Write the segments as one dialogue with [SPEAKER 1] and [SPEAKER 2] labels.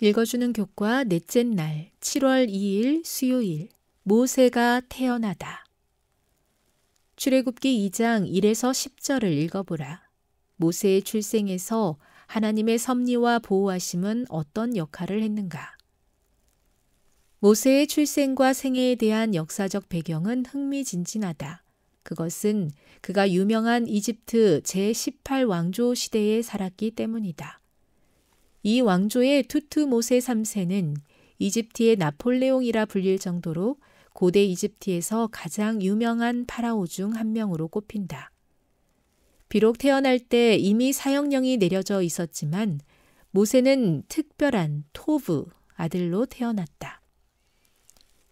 [SPEAKER 1] 읽어주는 교과 넷째 날 7월 2일 수요일 모세가 태어나다. 출애굽기 2장 1에서 10절을 읽어보라. 모세의 출생에서 하나님의 섭리와 보호하심은 어떤 역할을 했는가? 모세의 출생과 생애에 대한 역사적 배경은 흥미진진하다. 그것은 그가 유명한 이집트 제18왕조 시대에 살았기 때문이다. 이 왕조의 투트모세 3세는 이집트의 나폴레옹이라 불릴 정도로 고대 이집트에서 가장 유명한 파라오 중 한 명으로 꼽힌다. 비록 태어날 때 이미 사형령이 내려져 있었지만 모세는 특별한 토브, 아들로 태어났다.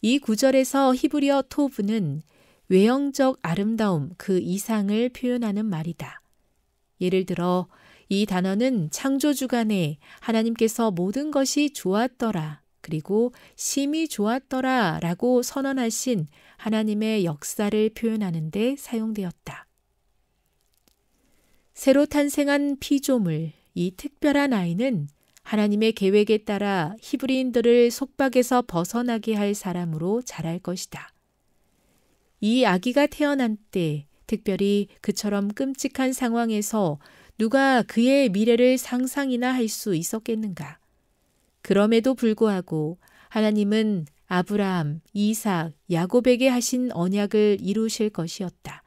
[SPEAKER 1] 이 구절에서 히브리어 토브는 외형적 아름다움 그 이상을 표현하는 말이다. 예를 들어 이 단어는 창조주간에 하나님께서 모든 것이 좋았더라, 그리고 심히 좋았더라 라고 선언하신 하나님의 역사를 표현하는 데 사용되었다. 새로 탄생한 피조물, 이 특별한 아이는 하나님의 계획에 따라 히브리인들을 속박에서 벗어나게 할 사람으로 자랄 것이다. 이 아기가 태어난 때, 특별히 그처럼 끔찍한 상황에서 누가 그의 미래를 상상이나 할 수 있었겠는가? 그럼에도 불구하고 하나님은 아브라함, 이삭, 야곱에게 하신 언약을 이루실 것이었다.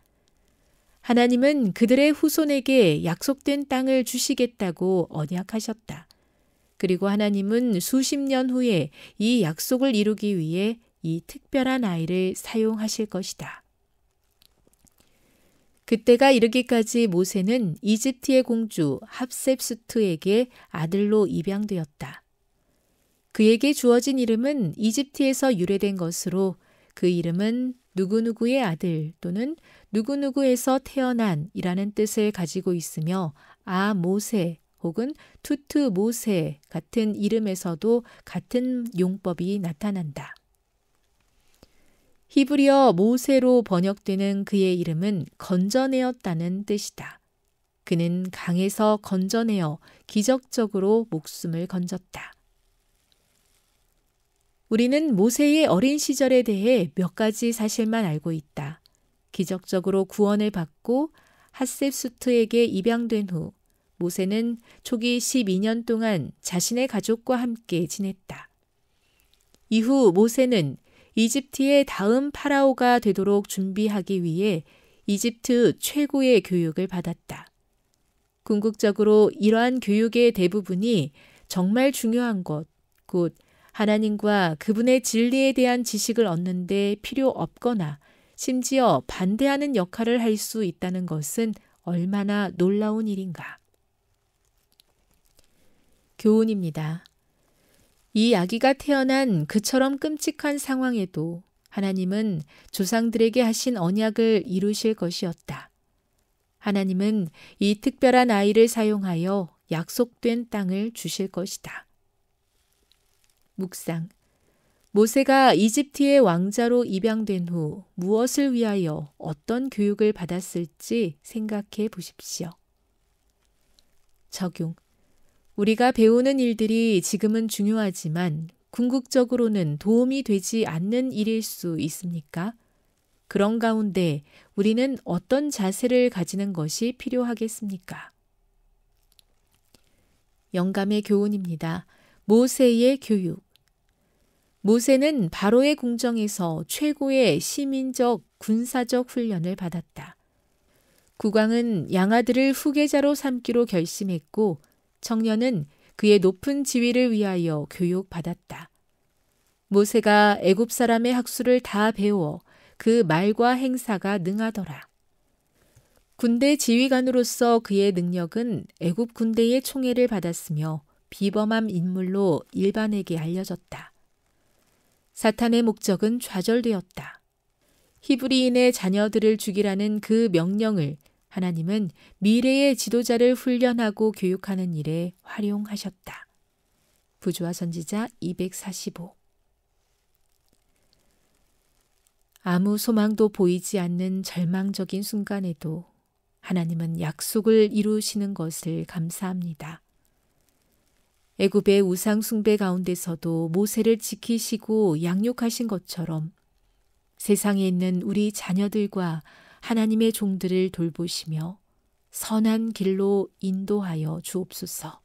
[SPEAKER 1] 하나님은 그들의 후손에게 약속된 땅을 주시겠다고 언약하셨다. 그리고 하나님은 수십 년 후에 이 약속을 이루기 위해 이 특별한 아이를 사용하실 것이다. 그때가 이르기까지 모세는 이집트의 공주 합셉수트에게 아들로 입양되었다. 그에게 주어진 이름은 이집트에서 유래된 것으로 그 이름은 누구누구의 아들 또는 누구누구에서 태어난이라는 뜻을 가지고 있으며 모세 혹은 투트 모세 같은 이름에서도 같은 용법이 나타난다. 히브리어 모세로 번역되는 그의 이름은 건져내었다는 뜻이다. 그는 강에서 건져내어 기적적으로 목숨을 건졌다. 우리는 모세의 어린 시절에 대해 몇 가지 사실만 알고 있다. 기적적으로 구원을 받고 핫셉수트에게 입양된 후 모세는 초기 12년 동안 자신의 가족과 함께 지냈다. 이후 모세는 이집트의 다음 파라오가 되도록 준비하기 위해 이집트 최고의 교육을 받았다. 궁극적으로 이러한 교육의 대부분이 정말 중요한 것, 곧 하나님과 그분의 진리에 대한 지식을 얻는 데 필요 없거나 심지어 반대하는 역할을 할 수 있다는 것은 얼마나 놀라운 일인가. 교훈입니다. 이 아기가 태어난 그처럼 끔찍한 상황에도 하나님은 조상들에게 하신 언약을 이루실 것이었다. 하나님은 이 특별한 아이를 사용하여 약속된 땅을 주실 것이다. 묵상. 모세가 이집트의 왕자로 입양된 후 무엇을 위하여 어떤 교육을 받았을지 생각해 보십시오. 적용. 우리가 배우는 일들이 지금은 중요하지만 궁극적으로는 도움이 되지 않는 일일 수 있습니까? 그런 가운데 우리는 어떤 자세를 가지는 것이 필요하겠습니까? 영감의 교훈입니다. 모세의 교육. 모세는 바로의 궁정에서 최고의 시민적, 군사적 훈련을 받았다. 국왕은 양아들을 후계자로 삼기로 결심했고 청년은 그의 높은 지위를 위하여 교육받았다. 모세가 애굽 사람의 학수를 다 배워 그 말과 행사가 능하더라. 군대 지휘관으로서 그의 능력은 애굽 군대의 총애를 받았으며 비범한 인물로 일반에게 알려졌다. 사탄의 목적은 좌절되었다. 히브리인의 자녀들을 죽이라는 그 명령을 하나님은 미래의 지도자를 훈련하고 교육하는 일에 활용하셨다. 부조화 선지자 245. 아무 소망도 보이지 않는 절망적인 순간에도 하나님은 약속을 이루시는 것을 감사합니다. 애굽의 우상 숭배 가운데서도 모세를 지키시고 양육하신 것처럼 세상에 있는 우리 자녀들과 하나님의 종들을 돌보시며 선한 길로 인도하여 주옵소서.